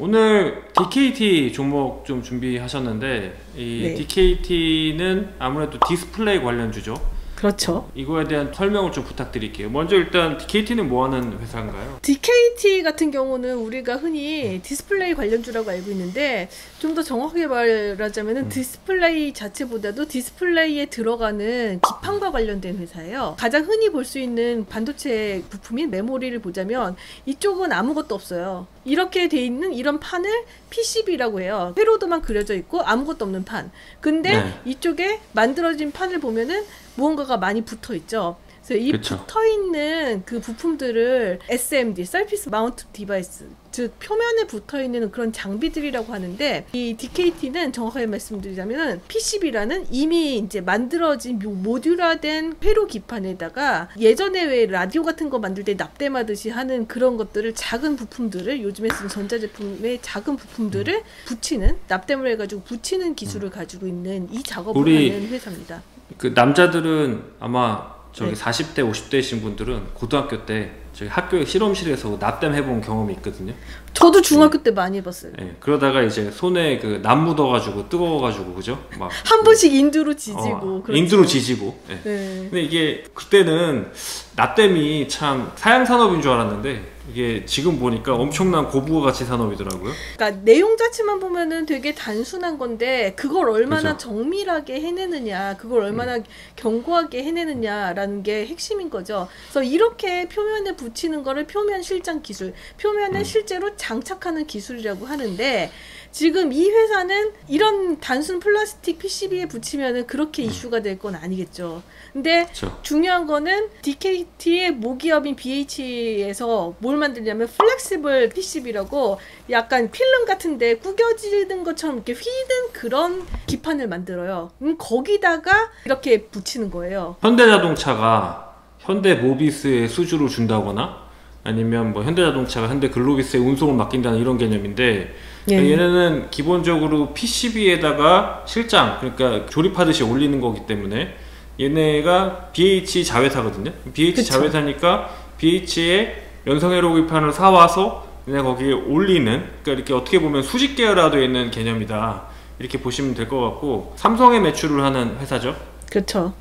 오늘 DKT 종목 좀 준비하셨는데 이 네. DKT는 아무래도 디스플레이 관련주죠. 그렇죠. 이거에 대한 설명을 좀 부탁드릴게요. 먼저 일단 DKT는 뭐 하는 회사인가요? DKT 같은 경우는 우리가 흔히 디스플레이 관련주라고 알고 있는데, 좀 더 정확하게 말하자면 디스플레이 자체보다도 디스플레이에 들어가는 기판과 관련된 회사예요. 가장 흔히 볼 수 있는 반도체 부품인 메모리를 보자면 이쪽은 아무것도 없어요. 이렇게 돼 있는 이런 판을 PCB라고 해요. 회로도만 그려져 있고 아무것도 없는 판. 근데 네. 이쪽에 만들어진 판을 보면은 무언가가 많이 붙어 있죠. 그래서 이 그쵸. 붙어 있는 그 부품들을 SMD, Surface Mount Device, 즉 표면에 붙어 있는 그런 장비들이라고 하는데, 이 DKT는 정확하게 말씀드리자면 PCB라는 이미 이제 만들어진 모듈화된 회로 기판에다가 예전에 왜 라디오 같은 거 만들 때 납땜하듯이 하는 그런 것들을, 작은 부품들을, 요즘에 쓰는 전자제품의 작은 부품들을 붙이는, 납땜을 해가지고 붙이는 기술을 가지고 있는 이 작업을 하는 회사입니다. 그 남자들은 아마 저기 네. 40대 50대이신 분들은 고등학교 때 저기 학교 실험실에서 납땜 해본 경험이 있거든요. 저도 중학교 때 많이 해봤어요. 네, 그러다가 이제 손에 그 남 묻어가지고 뜨거워가지고 그죠? 막 한 번씩 인두로 지지고. 그렇죠. 인두로 지지고. 네. 네. 근데 이게 그때는 납땜이 참 사양 산업인 줄 알았는데 이게 지금 보니까 엄청난 고부가 가치 산업이더라고요. 그러니까 내용 자체만 보면은 되게 단순한 건데, 그걸 얼마나 그죠. 정밀하게 해내느냐, 그걸 얼마나 견고하게 해내느냐라는 게 핵심인 거죠. 그래서 이렇게 표면에 붙이는 거를 표면 실장 기술, 표면에 실제로 장착하는 기술이라고 하는데, 지금 이 회사는 이런 단순 플라스틱 PCB에 붙이면은 그렇게 이슈가 될 건 아니겠죠. 근데 그쵸. 중요한 거는 DKT의 모기업인 BH에서 뭘 만들냐면 플렉시블 PCB라고, 약간 필름 같은데 구겨지는 것처럼 이렇게 휘는 그런 기판을 만들어요. 거기다가 이렇게 붙이는 거예요. 현대자동차가 현대모비스에 수주를 준다거나 아니면 뭐 현대자동차가 현대글로비스에 운송을 맡긴다는 이런 개념인데, 예. 얘네는 기본적으로 PCB에다가 실장, 그러니까 조립하듯이 올리는 거기 때문에 얘네가 BH 자회사거든요. BH 그쵸. 자회사니까 BH의 연성회로 기판을 사와서 얘네 거기에 올리는, 그러니까 이렇게 어떻게 보면 수직 계열화되어 있는 개념이다, 이렇게 보시면 될 것 같고, 삼성에 매출을 하는 회사죠. 그렇죠.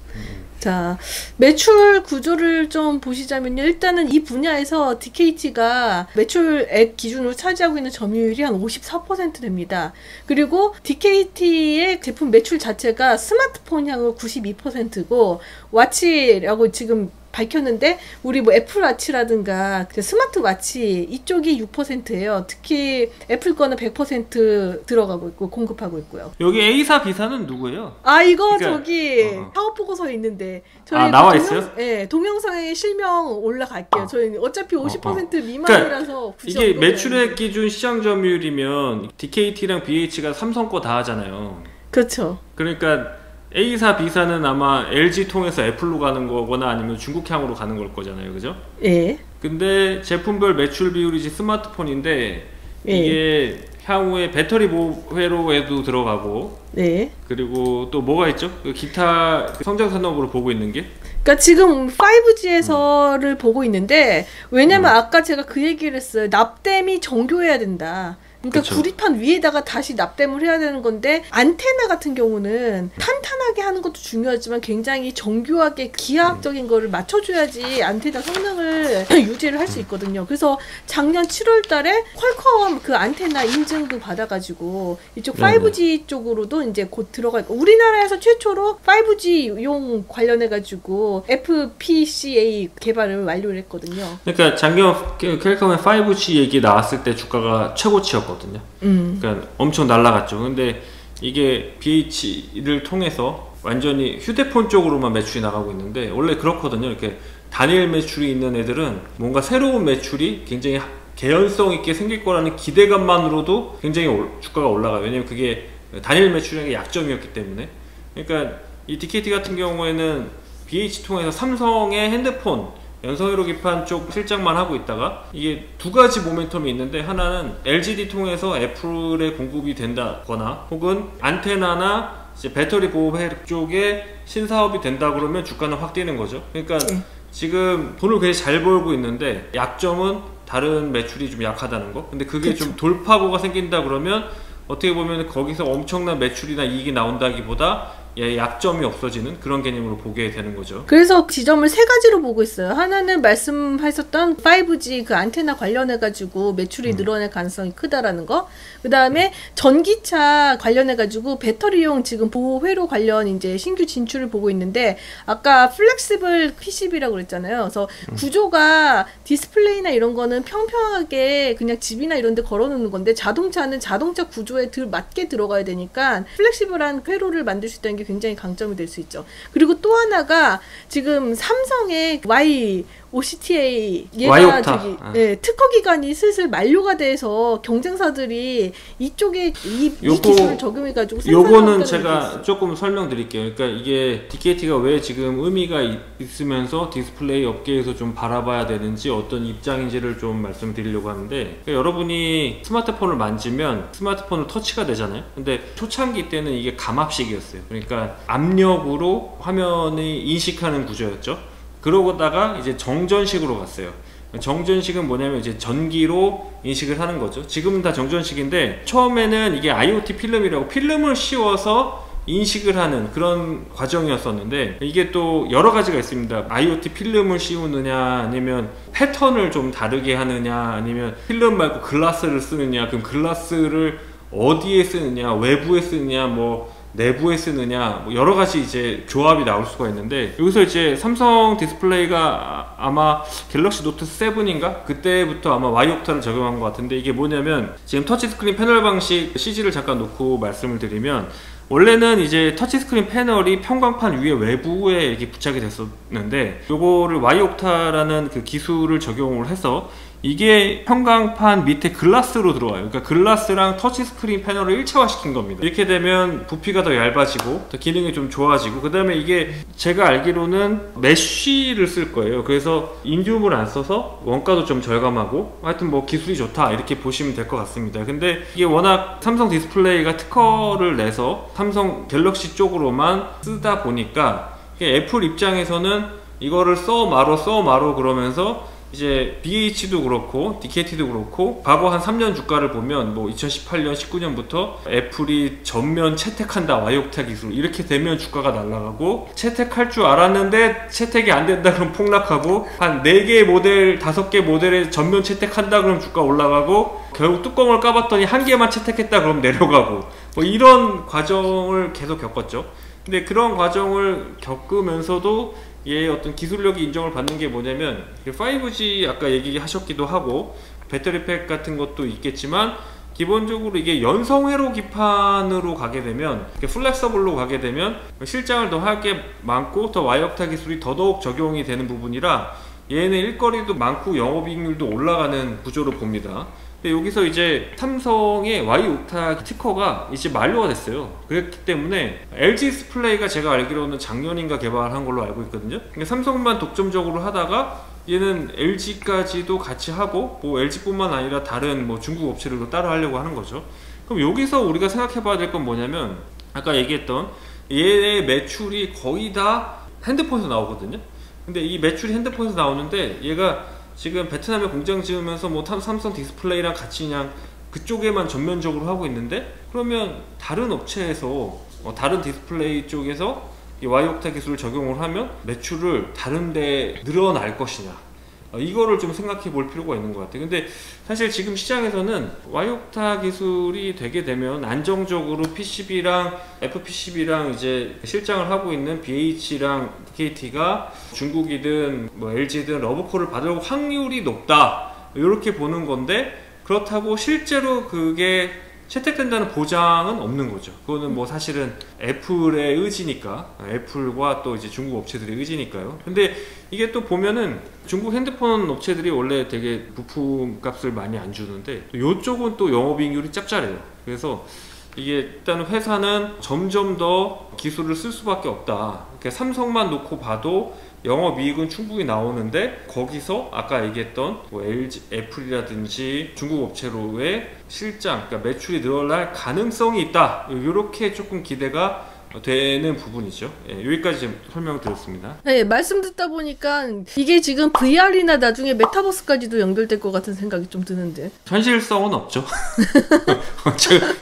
자, 매출 구조를 좀 보시자면요. 일단은 이 분야에서 DKT가 매출액 기준으로 차지하고 있는 점유율이 한 54% 됩니다. 그리고 DKT의 제품 매출 자체가 스마트폰 향후 92%고, 와치라고 지금 밝혔는데, 우리 뭐 애플워치라든가 그 스마트워치 이쪽이 6%예요. 특히 애플 거는 100% 들어가고 있고 공급하고 있고요. 여기 A사 B사는 누구예요? 아, 이거 그러니까, 저기 사업 보고서에 있는데, 저희 아, 나와 있어요? 네, 동영상에 실명 올라갈게요. 저희 어차피 50% 미만이라서 그러니까 굳이 이게 언급을 매출액 안 해요. 기준 시장 점유율이면 DKT랑 BH가 삼성 거 다 하잖아요. 그렇죠. 그러니까 A사 B사는 아마 LG 통해서 애플로 가는 거거나 아니면 중국향으로 가는 걸 거잖아요, 그죠? 예. 근데 제품별 매출 비율이 스마트폰인데 예. 이게 향후에 배터리 보호회로에도 들어가고, 네. 그리고 또 뭐가 있죠? 그 기타 성장 산업으로 보고 있는 게? 그러니까 지금 5G에서를 보고 있는데, 왜냐면 아까 제가 그 얘기를 했어요. 납땜이 정교해야 된다. 그러니까 그쵸. 구리판 위에다가 다시 납땜을 해야 되는 건데, 안테나 같은 경우는 탄탄하게 하는 것도 중요하지만 굉장히 정교하게 기하학적인 거를 맞춰줘야지 안테나 성능을 유지를 할 수 있거든요. 그래서 작년 7월 달에 퀄컴 그 안테나 인증도 받아가지고 이쪽 5G 쪽으로도 이제 곧 들어갈 거. 우리나라에서 최초로 5G용 관련해가지고 FPCA 개발을 완료를 했거든요. 그러니까 작년 퀄컴의 5G 얘기 나왔을 때 주가가 최고치였거든요. 그러니까 엄청 날라갔죠. 근데 이게 BH를 통해서 완전히 휴대폰 쪽으로만 매출이 나가고 있는데, 원래 그렇거든요. 이렇게 단일 매출이 있는 애들은 뭔가 새로운 매출이 굉장히 개연성 있게 생길 거라는 기대감만으로도 굉장히 주가가 올라가요. 왜냐면 그게 단일 매출액의 약점이었기 때문에. 그러니까 이 DKT 같은 경우에는 BH 통해서 삼성의 핸드폰 연성회로 기판 쪽 실장만 하고 있다가, 이게 두 가지 모멘텀이 있는데, 하나는 LGD 통해서 애플에 공급이 된다거나 혹은 안테나나 이제 배터리 보호회 쪽에 신사업이 된다 그러면 주가는 확 뛰는 거죠. 그러니까 지금 돈을 굉장히 잘 벌고 있는데, 약점은 다른 매출이 좀 약하다는 거. 근데 그게 그쵸. 좀 돌파구가 생긴다 그러면 어떻게 보면 거기서 엄청난 매출이나 이익이 나온다기보다 약점이 없어지는 그런 개념으로 보게 되는 거죠. 그래서 지점을 세 가지로 보고 있어요. 하나는 말씀하셨던 5G 그 안테나 관련해가지고 매출이 늘어날 가능성이 크다라는 거. 그 다음에 전기차 관련해가지고 배터리용 지금 보호회로 관련 이제 신규 진출을 보고 있는데, 아까 플렉시블 PCB라고 그랬잖아요. 그래서 구조가 디스플레이나 이런 거는 평평하게 그냥 집이나 이런 데 걸어놓는 건데, 자동차는 자동차 구조에 맞게 들어가야 되니까 플렉시블한 회로를 만들 수 있다는 게 굉장히 강점이 될 수 있죠. 그리고 또 하나가 지금 삼성의 OCTA 얘가 저기 특허 기간이 슬슬 만료가 돼서 경쟁사들이 이쪽에 이 기술을 적용해가지고 요거는 제가 조금 설명드릴게요. 그러니까 이게 DKT가 왜 지금 의미가 있으면서 디스플레이 업계에서 좀 바라봐야 되는지 어떤 입장인지를 좀 말씀드리려고 하는데, 그러니까 여러분이 스마트폰을 만지면 스마트폰을 터치가 되잖아요. 근데 초창기 때는 이게 감압식이었어요. 그러니까 압력으로 화면을 인식하는 구조였죠. 그러다가 이제 정전식으로 갔어요. 정전식은 뭐냐면 이제 전기로 인식을 하는 거죠. 지금은 다 정전식인데, 처음에는 이게 IoT 필름이라고 필름을 씌워서 인식을 하는 그런 과정이었었는데, 이게 또 여러 가지가 있습니다. IoT 필름을 씌우느냐, 아니면 패턴을 좀 다르게 하느냐, 아니면 필름 말고 글라스를 쓰느냐, 그럼 글라스를 어디에 쓰느냐, 외부에 쓰느냐, 뭐 내부에 쓰느냐, 뭐 여러 가지 이제 조합이 나올 수가 있는데, 여기서 이제 삼성 디스플레이가 아마 갤럭시 노트 7인가 그때부터 아마 Y옥타를 적용한 것 같은데, 이게 뭐냐면 지금 터치스크린 패널 방식 CG를 잠깐 놓고 말씀을 드리면, 원래는 이제 터치스크린 패널이 평광판 위에 외부에 이렇게 부착이 됐었는데, 요거를 Y옥타라는 그 기술을 적용을 해서 이게 형광판 밑에 글라스로 들어와요. 그러니까 글라스랑 터치스크린 패널을 일체화시킨 겁니다. 이렇게 되면 부피가 더 얇아지고 더 기능이 좀 좋아지고, 그 다음에 이게 제가 알기로는 메쉬를 쓸 거예요. 그래서 인디움을 안 써서 원가도 좀 절감하고, 하여튼 뭐 기술이 좋다 이렇게 보시면 될 것 같습니다. 근데 이게 워낙 삼성 디스플레이가 특허를 내서 삼성 갤럭시 쪽으로만 쓰다 보니까 애플 입장에서는 이거를 써 말어 그러면서 이제 BH도 그렇고 DKT도 그렇고 과거 한 3년 주가를 보면 뭐 2018년 19년부터 애플이 전면 채택한다 Y옥타 기술, 이렇게 되면 주가가 날아가고, 채택할 줄 알았는데 채택이 안 된다 그럼 폭락하고, 한 4개 모델 5개 모델에 전면 채택한다 그럼 주가 올라가고, 결국 뚜껑을 까봤더니 1개만 채택했다 그럼 내려가고, 뭐 이런 과정을 계속 겪었죠. 근데 그런 과정을 겪으면서도 얘의 어떤 기술력이 인정을 받는 게 뭐냐면, 5G 아까 얘기하셨기도 하고 배터리팩 같은 것도 있겠지만, 기본적으로 이게 연성회로 기판으로 가게 되면, 플렉서블로 가게 되면 실장을 더 할 게 많고 더 Y옥타 기술이 더더욱 적용이 되는 부분이라 얘는 일거리도 많고 영업이익률도 올라가는 구조로 봅니다. 근데 여기서 이제 삼성의 Y옥타 특허가 이제 만료가 됐어요. 그렇기 때문에 LG 디스플레이가 제가 알기로는 작년인가 개발한 걸로 알고 있거든요. 그러니까 삼성만 독점적으로 하다가 얘는 LG까지도 같이 하고, 뭐 LG뿐만 아니라 다른 뭐 중국 업체들도 따라 하려고 하는 거죠. 그럼 여기서 우리가 생각해 봐야 될 건 뭐냐면, 아까 얘기했던 얘의 매출이 거의 다 핸드폰에서 나오거든요. 근데 이 매출이 핸드폰에서 나오는데, 얘가 지금 베트남에 공장 지으면서 뭐 삼성 디스플레이랑 같이 그냥 그쪽에만 전면적으로 하고 있는데, 그러면 다른 업체에서 다른 디스플레이 쪽에서 이 Y옥타 기술을 적용을 하면 매출을 다른 데 늘어날 것이냐, 이거를 좀 생각해 볼 필요가 있는 것 같아요. 근데 사실 지금 시장에서는 Y옥타 기술이 되게 되면 안정적으로 PCB랑 FPCB랑 이제 실장을 하고 있는 BH랑 DKT가 중국이든 뭐 LG든 러브콜을 받을 확률이 높다, 이렇게 보는 건데, 그렇다고 실제로 그게 채택된다는 보장은 없는 거죠. 그거는 뭐 사실은 애플의 의지니까, 애플과 또 이제 중국 업체들의 의지니까요. 근데 이게 또 보면은 중국 핸드폰 업체들이 원래 되게 부품 값을 많이 안 주는데, 이쪽은 또 영업이익률이 짭짤해요. 그래서 이게 일단 회사는 점점 더 기술을 쓸 수밖에 없다. 그러니까 삼성만 놓고 봐도 영업이익은 충분히 나오는데, 거기서 아까 얘기했던 뭐 LG, 애플이라든지 중국 업체로의 실장, 그러니까 매출이 늘어날 가능성이 있다, 이렇게 조금 기대가 되는 부분이죠. 예, 여기까지 지금 설명을 드렸습니다. 네, 말씀 듣다 보니까 이게 지금 VR이나 나중에 메타버스까지도 연결될 것 같은 생각이 좀 드는데. 현실성은 없죠.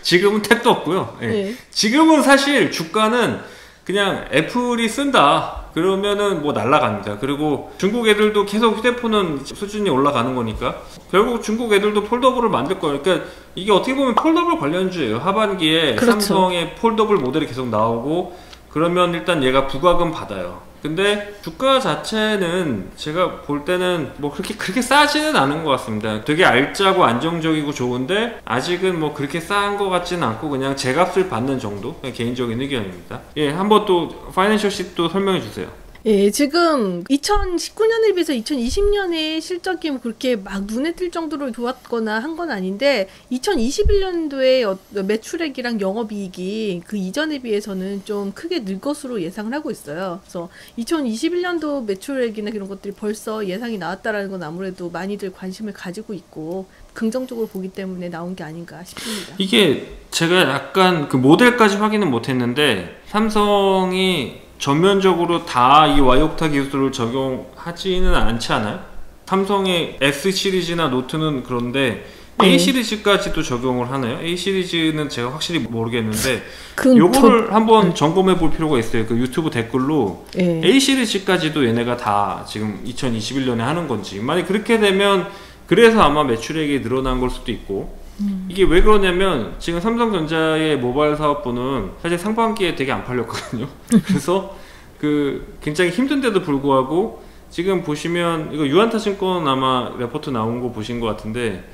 지금은 택도 없고요. 예. 네. 지금은 사실 주가는 그냥 애플이 쓴다 그러면은 뭐 날아갑니다. 그리고 중국 애들도 계속 휴대폰은 수준이 올라가는 거니까 결국 중국 애들도 폴더블을 만들 거예요. 그러니까 이게 어떻게 보면 폴더블 관련주예요. 하반기에 그렇죠. 삼성의 폴더블 모델이 계속 나오고 그러면 일단 얘가 부과금 받아요. 근데 주가 자체는 제가 볼 때는 뭐 그렇게 싸지는 않은 것 같습니다. 되게 알짜고 안정적이고 좋은데 아직은 뭐 그렇게 싼 것 같지는 않고 그냥 제값을 받는 정도? 그냥 개인적인 의견입니다. 예, 한번 또 파이낸셜 시트 설명해 주세요. 예, 지금 2019년에 비해서 2020년에 실적이 뭐 그렇게 막 눈에 띌 정도로 좋았거나 한 건 아닌데 2021년도에 매출액이랑 영업이익이 그 이전에 비해서는 좀 크게 늘 것으로 예상을 하고 있어요. 그래서 2021년도 매출액이나 이런 것들이 벌써 예상이 나왔다라는 건 아무래도 많이들 관심을 가지고 있고 긍정적으로 보기 때문에 나온 게 아닌가 싶습니다. 이게 제가 약간 그 모델까지 확인은 못했는데 삼성이 전면적으로 다 이 와이옥타 기술을 적용하지는 않지 않아요? 삼성의 S 시리즈나 노트는 그런데 A 시리즈까지도 적용을 하나요? A 시리즈는 제가 확실히 모르겠는데 요거를 한번 점검해 볼 필요가 있어요. 그 유튜브 댓글로 A 시리즈까지도 얘네가 다 지금 2021년에 하는 건지 만약 그렇게 되면 그래서 아마 매출액이 늘어난 걸 수도 있고 이게 왜 그러냐면 지금 삼성전자의 모바일 사업부는 사실 상반기에 되게 안 팔렸거든요. 그래서 그 굉장히 힘든데도 불구하고 지금 보시면 이거 유한타증권 아마 레포트 나온 거 보신 것 같은데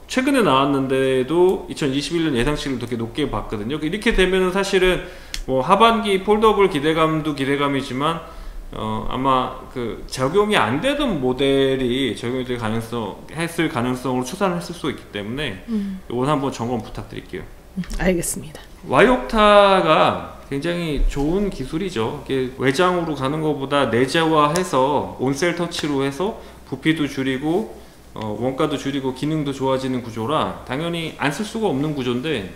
최근에 나왔는데도 2021년 예상치를 되게 높게 봤거든요. 이렇게 되면은 사실은 뭐 하반기 폴더블 기대감도 기대감이지만 아마 그 적용이 안 되던 모델이 적용이 될 했을 가능성으로 추산을 했을 수 있기 때문에 이건 한번 점검 부탁드릴게요. 알겠습니다. 와이옥타가 굉장히 좋은 기술이죠. 이게 외장으로 가는 것보다 내재화해서 온셀 터치로 해서 부피도 줄이고 원가도 줄이고 기능도 좋아지는 구조라 당연히 안 쓸 수가 없는 구조인데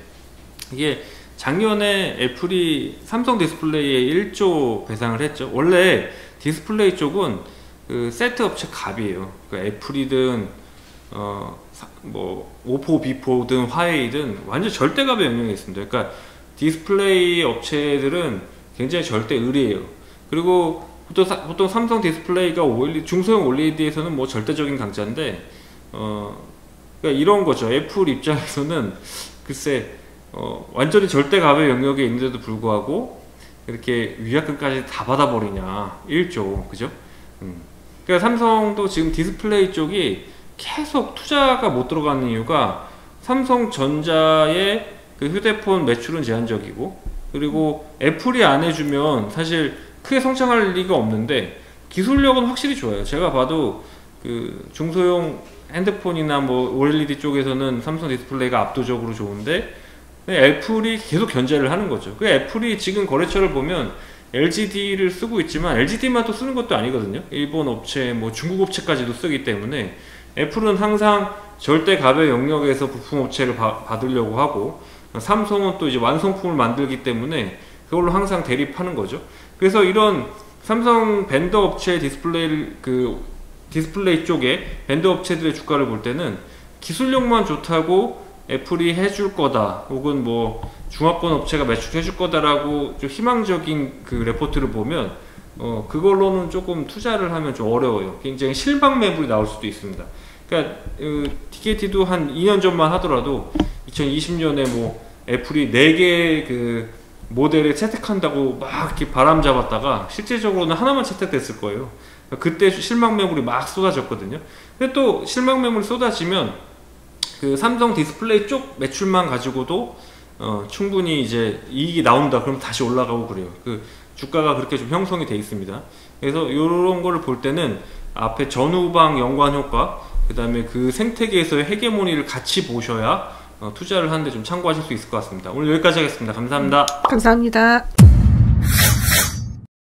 이게 작년에 애플이 삼성 디스플레이에 1조 배상을 했죠. 원래 디스플레이 쪽은 그 세트 업체 갑이에요. 그러니까 애플이든 뭐 오포, 비포든 화웨이든 완전 절대갑의 영역이 있습니다. 그러니까 디스플레이 업체들은 굉장히 절대 의리해요. 그리고 보통 삼성 디스플레이가 OLED, 중소형 OLED에서는 뭐 절대적인 강자인데 그러니까 이런 거죠. 애플 입장에서는 글쎄 완전히 절대갑의 영역에 있는데도 불구하고 이렇게 위약금까지 다 받아버리냐 1조 그죠? 그러니까 삼성도 지금 디스플레이 쪽이 계속 투자가 못 들어가는 이유가 삼성전자의 그 휴대폰 매출은 제한적이고 그리고 애플이 안 해주면 사실 크게 성장할 리가 없는데 기술력은 확실히 좋아요. 제가 봐도 그 중소형 핸드폰이나 뭐 OLED 쪽에서는 삼성 디스플레이가 압도적으로 좋은데 애플이 계속 견제를 하는 거죠. 그 애플이 지금 거래처를 보면 LGD를 쓰고 있지만 LGD만 또 쓰는 것도 아니거든요. 일본 업체, 뭐 중국 업체까지도 쓰기 때문에 애플은 항상 절대 갑의 영역에서 부품 업체를 받으려고 하고 삼성은 또 이제 완성품을 만들기 때문에 그걸로 항상 대립하는 거죠. 그래서 이런 삼성 벤더 업체의 디스플레이 쪽에 벤더 업체들의 주가를 볼 때는 기술력만 좋다고 애플이 해줄 거다 혹은 뭐 중화권 업체가 매출해줄 거다라고 좀 희망적인 그 레포트를 보면 그걸로는 조금 투자를 하면 좀 어려워요. 굉장히 실망 매물이 나올 수도 있습니다. 그러니까 TKT도 한 2년 전만 하더라도 2020년에 뭐 애플이 4개 그 모델을 채택한다고 막 이렇게 바람 잡았다가 실제적으로는 하나만 채택됐을 거예요. 그때 실망 매물이 막 쏟아졌거든요. 근데 또 실망 매물이 쏟아지면 그 삼성 디스플레이 쪽 매출만 가지고도 충분히 이제 이익이 나온다 그럼 다시 올라가고 그래요. 그 주가가 그렇게 좀 형성이 돼 있습니다. 그래서 이런 거를 볼 때는 앞에 전후방 연관 효과 그 다음에 그 생태계에서의 헤게모니를 같이 보셔야 투자를 하는데 좀 참고하실 수 있을 것 같습니다. 오늘 여기까지 하겠습니다. 감사합니다. 감사합니다.